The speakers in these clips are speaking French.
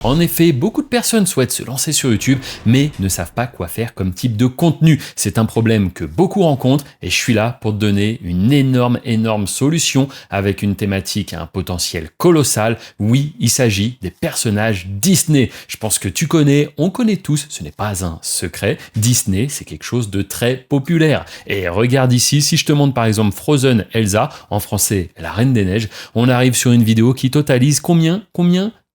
En effet, beaucoup de personnes souhaitent se lancer sur YouTube, mais ne savent pas quoi faire comme type de contenu. C'est un problème que beaucoup rencontrent et je suis là pour te donner une énorme solution avec une thématique à un potentiel colossal. Oui, il s'agit des personnages Disney. Je pense que tu connais, on connaît tous, ce n'est pas un secret. Disney, c'est quelque chose de très populaire. Et regarde ici, si je te montre par exemple Frozen Elsa, en français La Reine des Neiges, on arrive sur une vidéo qui totalise combien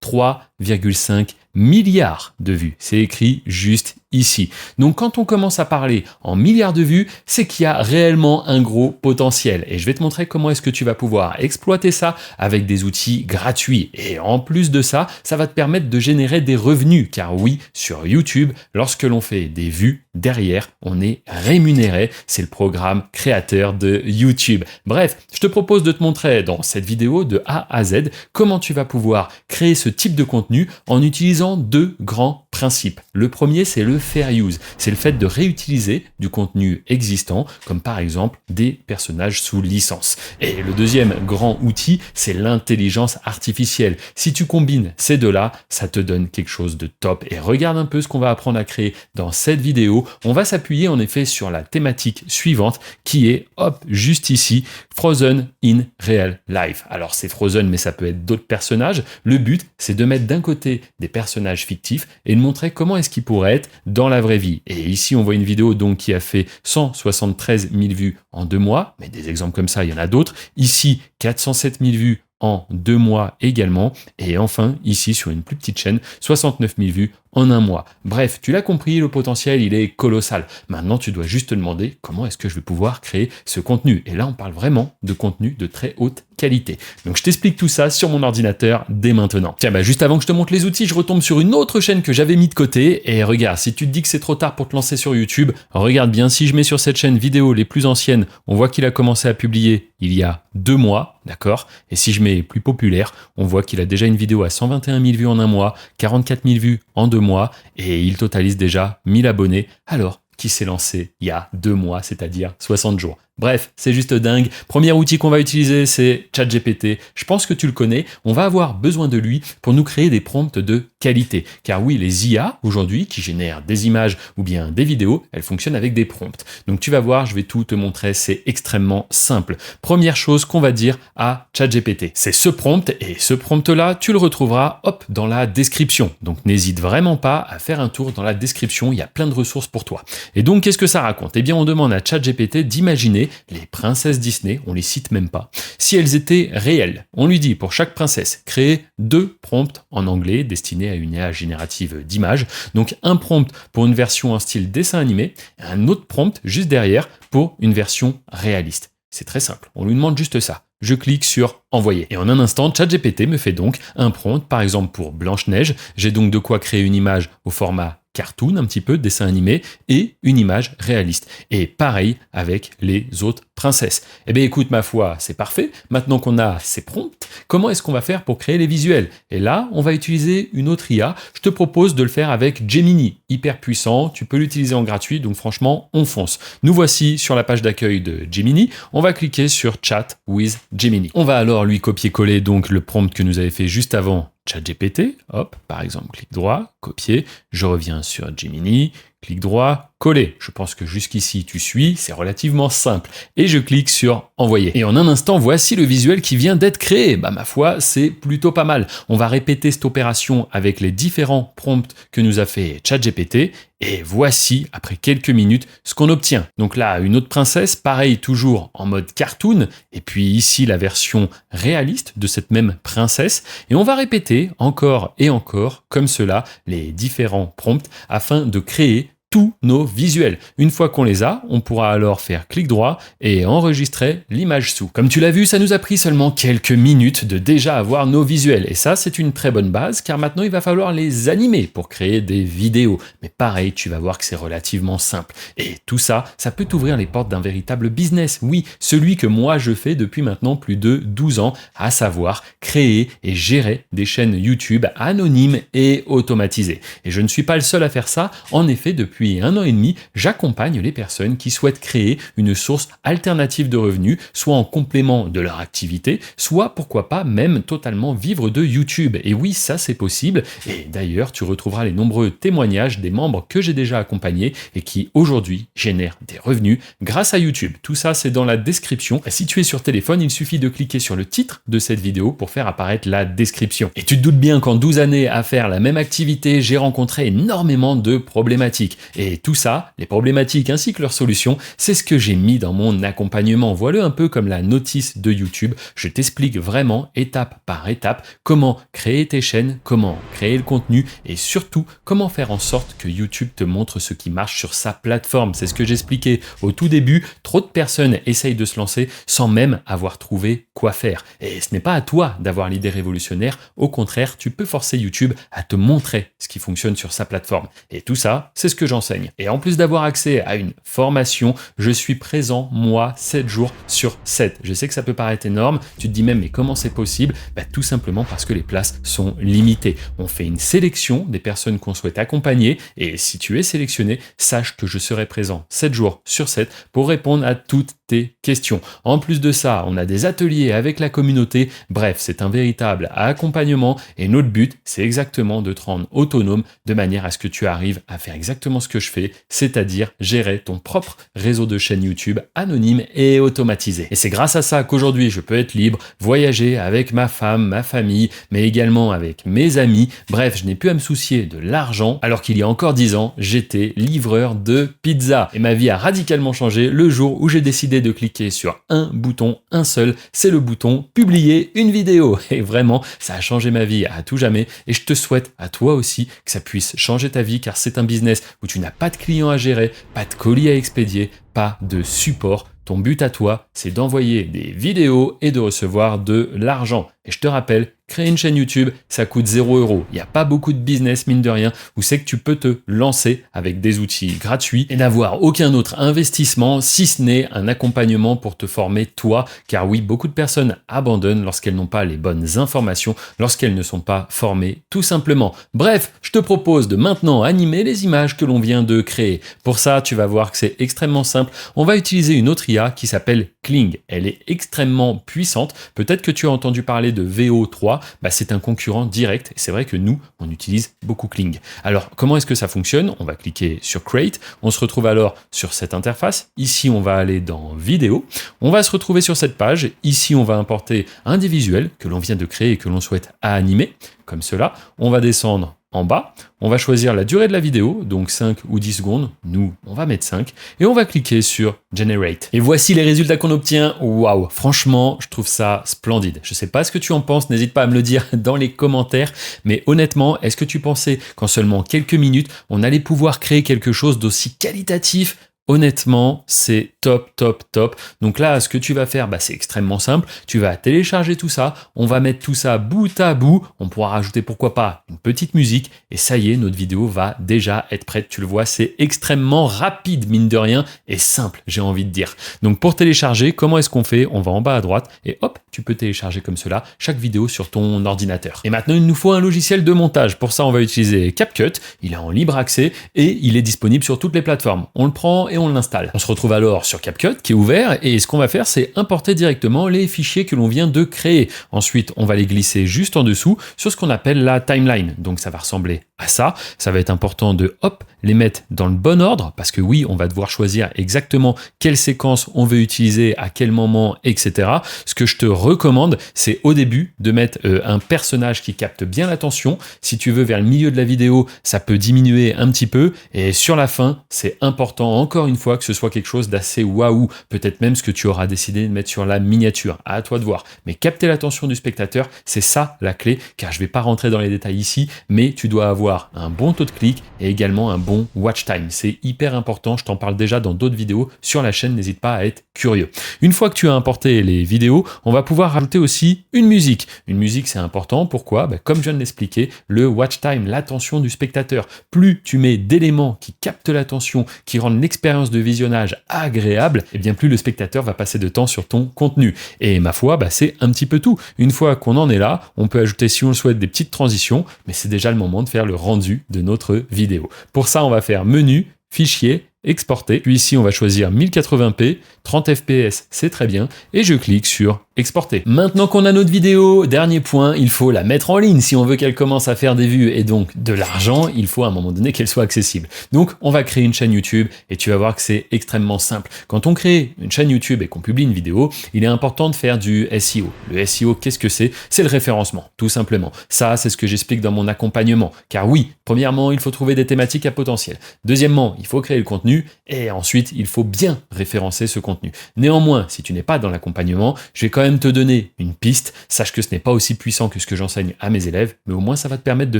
3,5 milliards de vues. C'est écrit juste ici. Donc quand on commence à parler en milliards de vues, c'est qu'il y a réellement un gros potentiel. Et je vais te montrer comment est-ce que tu vas pouvoir exploiter ça avec des outils gratuits. Et en plus de ça, ça va te permettre de générer des revenus. Car oui, sur YouTube, lorsque l'on fait des vues, derrière, on est rémunéré. C'est le programme créateur de YouTube. Bref, je te propose de te montrer dans cette vidéo de A à Z comment tu vas pouvoir créer ce type de contenu en utilisant deux grands principes. Le premier, c'est le fair use. C'est le fait de réutiliser du contenu existant, comme par exemple des personnages sous licence. Et le deuxième grand outil, c'est l'intelligence artificielle. Si tu combines ces deux-là, ça te donne quelque chose de top. Et regarde un peu ce qu'on va apprendre à créer dans cette vidéo. On va s'appuyer en effet sur la thématique suivante qui est, hop, juste ici, Frozen in Real Life. Alors c'est Frozen, mais ça peut être d'autres personnages. Le but, c'est de mettre d'un côté des personnages fictifs et de montrer comment est-ce qu'ils pourraient être dans la vraie vie. Et ici, on voit une vidéo donc qui a fait 173 000 vues en 2 mois, mais des exemples comme ça, il y en a d'autres. Ici, 407 000 vues en 2 mois également. Et enfin, ici, sur une plus petite chaîne, 69 000 vues en 1 mois. Bref, tu l'as compris, le potentiel, il est colossal. Maintenant, tu dois juste te demander comment est-ce que je vais pouvoir créer ce contenu. Et là, on parle vraiment de contenu de très haute qualité. Donc, je t'explique tout ça sur mon ordinateur dès maintenant. Tiens, juste avant que je te montre les outils, je retombe sur une autre chaîne que j'avais mis de côté. Et regarde, si tu te dis que c'est trop tard pour te lancer sur YouTube, regarde bien, si je mets sur cette chaîne vidéo les plus anciennes, on voit qu'il a commencé à publier il y a 2 mois, d'accord? Et si je mets plus populaire, on voit qu'il a déjà une vidéo à 121 000 vues en 1 mois, 44 000 vues en 2 mois, et il totalise déjà 1000 abonnés, alors qu'il s'est lancé il y a 2 mois, c'est-à-dire 60 jours. Bref, c'est juste dingue. Premier outil qu'on va utiliser, c'est ChatGPT. Je pense que tu le connais. On va avoir besoin de lui pour nous créer des prompts de qualité. Car oui, les IA, aujourd'hui, qui génèrent des images ou bien des vidéos, elles fonctionnent avec des prompts. Donc tu vas voir, je vais tout te montrer, c'est extrêmement simple. Première chose qu'on va dire à ChatGPT, c'est ce prompt, et ce prompt-là, tu le retrouveras, hop, dans la description. Donc n'hésite vraiment pas à faire un tour dans la description, il y a plein de ressources pour toi. Et donc, qu'est-ce que ça raconte? Eh bien, on demande à ChatGPT d'imaginer les princesses Disney, on les cite même pas, si elles étaient réelles. On lui dit pour chaque princesse, créer 2 prompts en anglais destinés à une IA générative d'images. Donc un prompt pour une version en style dessin animé, et un autre prompt juste derrière pour une version réaliste. C'est très simple, on lui demande juste ça. Je clique sur envoyer. Et en un instant, ChatGPT me fait donc un prompt, par exemple pour Blanche-Neige. J'ai donc de quoi créer une image au format cartoon, un petit peu, dessin animé, et une image réaliste. Et pareil avec les autres princesses. Eh bien écoute, ma foi, c'est parfait. Maintenant qu'on a ces prompts, comment est-ce qu'on va faire pour créer les visuels? Et là, on va utiliser une autre IA. Je te propose de le faire avec Gemini, hyper puissant. Tu peux l'utiliser en gratuit, donc franchement, on fonce. Nous voici sur la page d'accueil de Gemini. On va cliquer sur Chat with Gemini. On va alors lui copier-coller donc le prompt que nous avait fait juste avant ChatGPT, hop, par exemple, clic droit, copier, je reviens sur Gemini, clic droit, coller. Je pense que jusqu'ici tu suis, c'est relativement simple. Et je clique sur envoyer. Et en un instant, voici le visuel qui vient d'être créé. Ma foi, c'est plutôt pas mal. On va répéter cette opération avec les différents prompts que nous a fait ChatGPT. Et voici, après quelques minutes, ce qu'on obtient. Donc là, une autre princesse, pareil, toujours en mode cartoon. Et puis ici, la version réaliste de cette même princesse. Et on va répéter encore et encore, comme cela, les différents prompts afin de créer tous nos visuels. Une fois qu'on les a, on pourra alors faire clic droit et enregistrer l'image sous. Comme tu l'as vu, ça nous a pris seulement quelques minutes de déjà avoir nos visuels. Et ça, c'est une très bonne base, car maintenant, il va falloir les animer pour créer des vidéos. Mais pareil, tu vas voir que c'est relativement simple. Et tout ça, ça peut t'ouvrir les portes d'un véritable business. Oui, celui que moi, je fais depuis maintenant plus de 12 ans, à savoir créer et gérer des chaînes YouTube anonymes et automatisées. Et je ne suis pas le seul à faire ça. En effet, depuis depuis 1 an et demi, j'accompagne les personnes qui souhaitent créer une source alternative de revenus, soit en complément de leur activité, soit pourquoi pas même totalement vivre de YouTube. Et oui, ça c'est possible. Et d'ailleurs, tu retrouveras les nombreux témoignages des membres que j'ai déjà accompagnés et qui aujourd'hui génèrent des revenus grâce à YouTube. Tout ça, c'est dans la description. Si tu es sur téléphone, il suffit de cliquer sur le titre de cette vidéo pour faire apparaître la description. Et tu te doutes bien qu'en 12 années à faire la même activité, j'ai rencontré énormément de problématiques. Et tout ça, les problématiques ainsi que leurs solutions, c'est ce que j'ai mis dans mon accompagnement. Voilà un peu comme la notice de YouTube. Je t'explique vraiment étape par étape comment créer tes chaînes, comment créer le contenu et surtout comment faire en sorte que YouTube te montre ce qui marche sur sa plateforme. C'est ce que j'expliquais au tout début. Trop de personnes essayent de se lancer sans même avoir trouvé quoi faire. Et ce n'est pas à toi d'avoir l'idée révolutionnaire. Au contraire, tu peux forcer YouTube à te montrer ce qui fonctionne sur sa plateforme. Et tout ça, c'est ce que j'enseigne. Et en plus d'avoir accès à une formation, je suis présent, moi, 7 jours sur 7. Je sais que ça peut paraître énorme. Tu te dis même, mais comment c'est possible? Tout simplement parce que les places sont limitées. On fait une sélection des personnes qu'on souhaite accompagner et si tu es sélectionné, sache que je serai présent 7 jours sur 7 pour répondre à toutes tes questions. En plus de ça, on a des ateliers avec la communauté. Bref, c'est un véritable accompagnement et notre but, c'est exactement de te rendre autonome de manière à ce que tu arrives à faire exactement ce que je fais, c'est-à-dire gérer ton propre réseau de chaînes YouTube anonyme et automatisé. Et c'est grâce à ça qu'aujourd'hui, je peux être libre, voyager avec ma femme, ma famille, mais également avec mes amis. Bref, je n'ai plus à me soucier de l'argent, alors qu'il y a encore 10 ans, j'étais livreur de pizza. Et ma vie a radicalement changé le jour où j'ai décidé de cliquer sur un bouton, un seul, c'est le bouton publier une vidéo. Et vraiment, ça a changé ma vie à tout jamais. Et je te souhaite à toi aussi que ça puisse changer ta vie, car c'est un business où tu n'as pas de clients à gérer, pas de colis à expédier, pas de support. Ton but à toi, c'est d'envoyer des vidéos et de recevoir de l'argent. Et je te rappelle, créer une chaîne YouTube, ça coûte 0 €. Il n'y a pas beaucoup de business, mine de rien, où c'est que tu peux te lancer avec des outils gratuits et n'avoir aucun autre investissement, si ce n'est un accompagnement pour te former toi. Car oui, beaucoup de personnes abandonnent lorsqu'elles n'ont pas les bonnes informations, lorsqu'elles ne sont pas formées, tout simplement. Bref, je te propose de maintenant animer les images que l'on vient de créer. Pour ça, tu vas voir que c'est extrêmement simple. On va utiliser une autre IA qui s'appelle Kling. Elle est extrêmement puissante. Peut-être que tu as entendu parler de VO3. C'est un concurrent direct. Et c'est vrai que nous, on utilise beaucoup Kling. Alors, comment est-ce que ça fonctionne? On va cliquer sur Create. On se retrouve alors sur cette interface. Ici, on va aller dans Vidéo. On va se retrouver sur cette page. Ici, on va importer un des visuels que l'on vient de créer et que l'on souhaite animer, comme cela. On va descendre en bas, on va choisir la durée de la vidéo, donc 5 ou 10 secondes, nous on va mettre 5, et on va cliquer sur Generate. Et voici les résultats qu'on obtient. Waouh, franchement, je trouve ça splendide. Je sais pas ce que tu en penses, n'hésite pas à me le dire dans les commentaires, mais honnêtement, est-ce que tu pensais qu'en seulement quelques minutes, on allait pouvoir créer quelque chose d'aussi qualitatif? Honnêtement, c'est top, top, top. Donc là, ce que tu vas faire, c'est extrêmement simple. Tu vas télécharger tout ça. On va mettre tout ça bout à bout. On pourra rajouter, pourquoi pas, une petite musique. Et ça y est, notre vidéo va déjà être prête. Tu le vois, c'est extrêmement rapide, mine de rien, et simple, j'ai envie de dire. Donc pour télécharger, comment est-ce qu'on fait? On va en bas à droite et hop, tu peux télécharger comme cela chaque vidéo sur ton ordinateur. Et maintenant, il nous faut un logiciel de montage. Pour ça, on va utiliser CapCut. Il est en libre accès et il est disponible sur toutes les plateformes. On le prend et on l'installe. On se retrouve alors sur CapCut qui est ouvert et ce qu'on va faire, c'est importer directement les fichiers que l'on vient de créer. Ensuite, on va les glisser juste en dessous sur ce qu'on appelle la timeline. Donc ça va ressembler à ça. Ça va être important de les mettre dans le bon ordre parce que oui, on va devoir choisir exactement quelle séquence on veut utiliser, à quel moment, etc. Ce que je te recommande, c'est au début de mettre un personnage qui capte bien l'attention. Si tu veux, vers le milieu de la vidéo, ça peut diminuer un petit peu et sur la fin, c'est important encore une fois que ce soit quelque chose d'assez waouh. Peut-être même ce que tu auras décidé de mettre sur la miniature. À toi de voir. Mais capter l'attention du spectateur, c'est ça la clé car je vais pas rentrer dans les détails ici, mais tu dois avoir un bon taux de clic et également un bon watch time. C'est hyper important, je t'en parle déjà dans d'autres vidéos sur la chaîne, n'hésite pas à être curieux. Une fois que tu as importé les vidéos, on va pouvoir rajouter aussi une musique. Une musique, c'est important, pourquoi? Comme je viens de l'expliquer, le watch time, l'attention du spectateur. Plus tu mets d'éléments qui captent l'attention, qui rendent l'expérience de visionnage agréable, et bien plus le spectateur va passer de temps sur ton contenu. Et ma foi, c'est un petit peu tout. Une fois qu'on en est là, on peut ajouter, si on le souhaite, des petites transitions, mais c'est déjà le moment de faire le rendu de notre vidéo. Pour ça, on va faire menu, fichier, exporter. Puis ici, on va choisir 1080p, 30 fps, c'est très bien. Et je clique sur exporter. Maintenant qu'on a notre vidéo, dernier point, il faut la mettre en ligne. Si on veut qu'elle commence à faire des vues et donc de l'argent, il faut à un moment donné qu'elle soit accessible. Donc, on va créer une chaîne YouTube et tu vas voir que c'est extrêmement simple. Quand on crée une chaîne YouTube et qu'on publie une vidéo, il est important de faire du SEO. Le SEO, qu'est-ce que c'est? C'est le référencement, tout simplement. Ça, c'est ce que j'explique dans mon accompagnement. Car oui, premièrement, il faut trouver des thématiques à potentiel. Deuxièmement, il faut créer le contenu et ensuite, il faut bien référencer ce contenu. Néanmoins, si tu n'es pas dans l'accompagnement, je vais quand même te donner une piste. Sache que ce n'est pas aussi puissant que ce que j'enseigne à mes élèves, mais au moins ça va te permettre de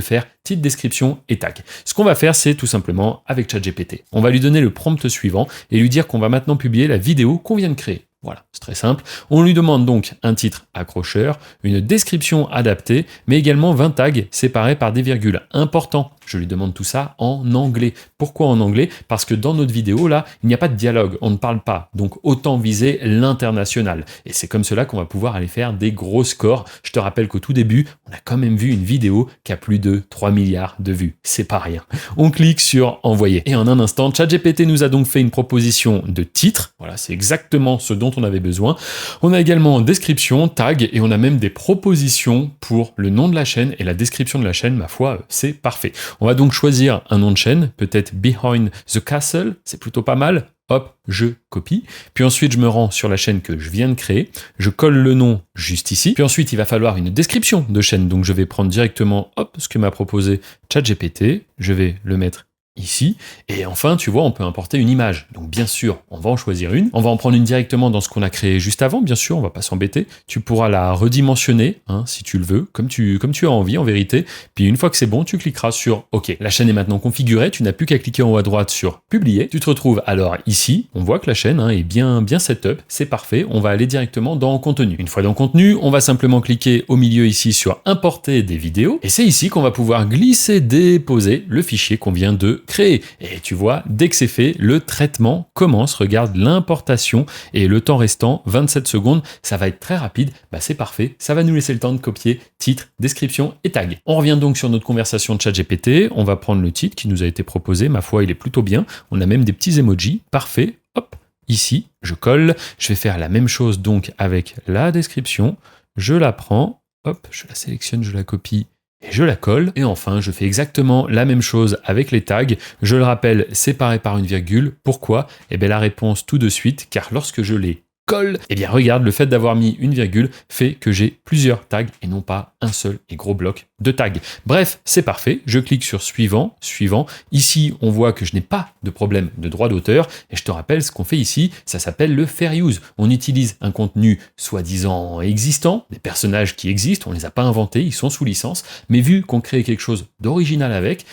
faire titre, description et tag. Ce qu'on va faire, c'est tout simplement avec ChatGPT. On va lui donner le prompt suivant et lui dire qu'on va maintenant publier la vidéo qu'on vient de créer. Voilà, c'est très simple. On lui demande donc un titre accrocheur, une description adaptée, mais également 20 tags séparés par des virgules. Important, je lui demande tout ça en anglais. Pourquoi en anglais? Parce que dans notre vidéo, là, il n'y a pas de dialogue, on ne parle pas. Donc autant viser l'international. Et c'est comme cela qu'on va pouvoir aller faire des gros scores. Je te rappelle qu'au tout début, on a quand même vu une vidéo qui a plus de 3 milliards de vues. C'est pas rien. On clique sur envoyer. Et en un instant, ChatGPT nous a donc fait une proposition de titre. Voilà, c'est exactement ce dont on avait besoin. On a également description, tag, et on a même des propositions pour le nom de la chaîne et la description de la chaîne. Ma foi, c'est parfait. On va donc choisir un nom de chaîne, peut-être Behind the Castle, c'est plutôt pas mal. Hop, je copie. Puis ensuite, je me rends sur la chaîne que je viens de créer. Je colle le nom juste ici. Puis ensuite, il va falloir une description de chaîne. Donc, je vais prendre directement, hop, ce que m'a proposé ChatGPT. Je vais le mettre ici. Et enfin, tu vois, on peut importer une image. Donc, bien sûr, on va en choisir une. On va en prendre une directement dans ce qu'on a créé juste avant. Bien sûr, on va pas s'embêter. Tu pourras la redimensionner, si tu le veux, comme tu as envie, en vérité. Puis, une fois que c'est bon, tu cliqueras sur OK. La chaîne est maintenant configurée. Tu n'as plus qu'à cliquer en haut à droite sur Publier. Tu te retrouves alors ici. On voit que la chaîne est bien setup. C'est parfait. On va aller directement dans Contenu. Une fois dans Contenu, on va simplement cliquer au milieu ici sur Importer des vidéos. Et c'est ici qu'on va pouvoir glisser, déposer le fichier qu'on vient de créer. Et tu vois, dès que c'est fait, le traitement commence. Regarde l'importation et le temps restant, 27 secondes. Ça va être très rapide. C'est parfait. Ça va nous laisser le temps de copier titre, description et tag. On revient donc sur notre conversation de ChatGPT. On va prendre le titre qui nous a été proposé. Ma foi, il est plutôt bien. On a même des petits emojis. Parfait. Hop. Ici, je colle. Je vais faire la même chose donc avec la description. Je la prends. Hop. Je la sélectionne, je la copie. Et je la colle. Et enfin, je fais exactement la même chose avec les tags. Je le rappelle, séparés par une virgule. Pourquoi? La réponse tout de suite, car lorsque je les colle, regarde, le fait d'avoir mis une virgule fait que j'ai plusieurs tags et non pas un seul et gros bloc de tags. Bref, c'est parfait. Je clique sur suivant. Ici, on voit que je n'ai pas de problème de droit d'auteur. Et je te rappelle, ce qu'on fait ici, ça s'appelle le fair use. On utilise un contenu soi-disant existant, des personnages qui existent, on les a pas inventés, ils sont sous licence. Mais vu qu'on crée quelque chose d'original avec,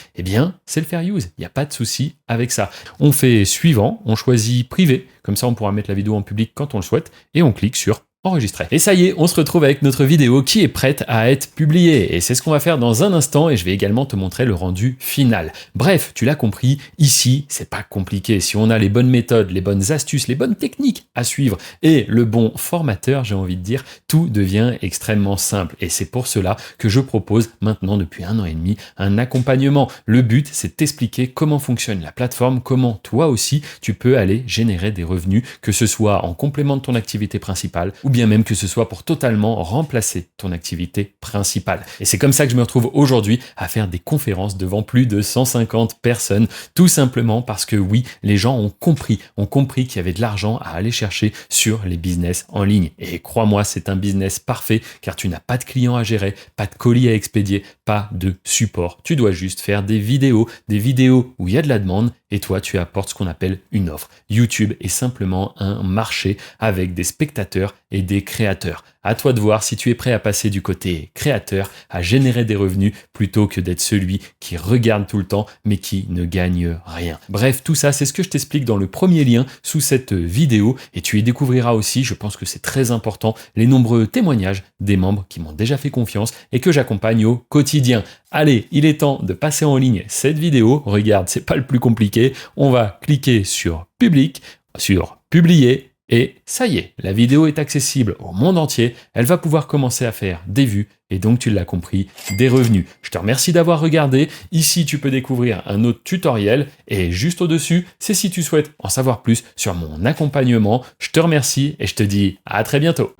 c'est le fair use. Il n'y a pas de souci avec ça. On fait suivant, on choisit privé. Comme ça, on pourra mettre la vidéo en public quand on le souhaite. Et on clique sur enregistrer. Et ça y est, on se retrouve avec notre vidéo qui est prête à être publiée. Et c'est ce qu'on va faire dans un instant et je vais également te montrer le rendu final. Bref, tu l'as compris, ici, c'est pas compliqué. Si on a les bonnes méthodes, les bonnes astuces, les bonnes techniques à suivre et le bon formateur, j'ai envie de dire, tout devient extrêmement simple. Et c'est pour cela que je propose maintenant depuis 1 an et demi un accompagnement. Le but, c'est de t'expliquer comment fonctionne la plateforme, comment toi aussi, tu peux aller générer des revenus, que ce soit en complément de ton activité principale ou bien même que ce soit pour totalement remplacer ton activité principale. Et c'est comme ça que je me retrouve aujourd'hui à faire des conférences devant plus de 150 personnes, tout simplement parce que oui, les gens ont compris qu'il y avait de l'argent à aller chercher sur les business en ligne. Et crois-moi, c'est un business parfait car tu n'as pas de clients à gérer, pas de colis à expédier, pas de support. Tu dois juste faire des vidéos où il y a de la demande et toi, tu apportes ce qu'on appelle une offre. YouTube est simplement un marché avec des spectateurs et des créateurs. À toi de voir si tu es prêt à passer du côté créateur, à générer des revenus, plutôt que d'être celui qui regarde tout le temps, mais qui ne gagne rien. Bref, tout ça, c'est ce que je t'explique dans le premier lien sous cette vidéo, et tu y découvriras aussi, je pense que c'est très important, les nombreux témoignages des membres qui m'ont déjà fait confiance et que j'accompagne au quotidien. Allez, il est temps de passer en ligne cette vidéo. Regarde, c'est pas le plus compliqué. On va cliquer sur public, sur publier, Et ça y est, la vidéo est accessible au monde entier, elle va pouvoir commencer à faire des vues et donc tu l'as compris, des revenus. Je te remercie d'avoir regardé, ici tu peux découvrir un autre tutoriel et juste au-dessus, c'est si tu souhaites en savoir plus sur mon accompagnement. Je te remercie et je te dis à très bientôt.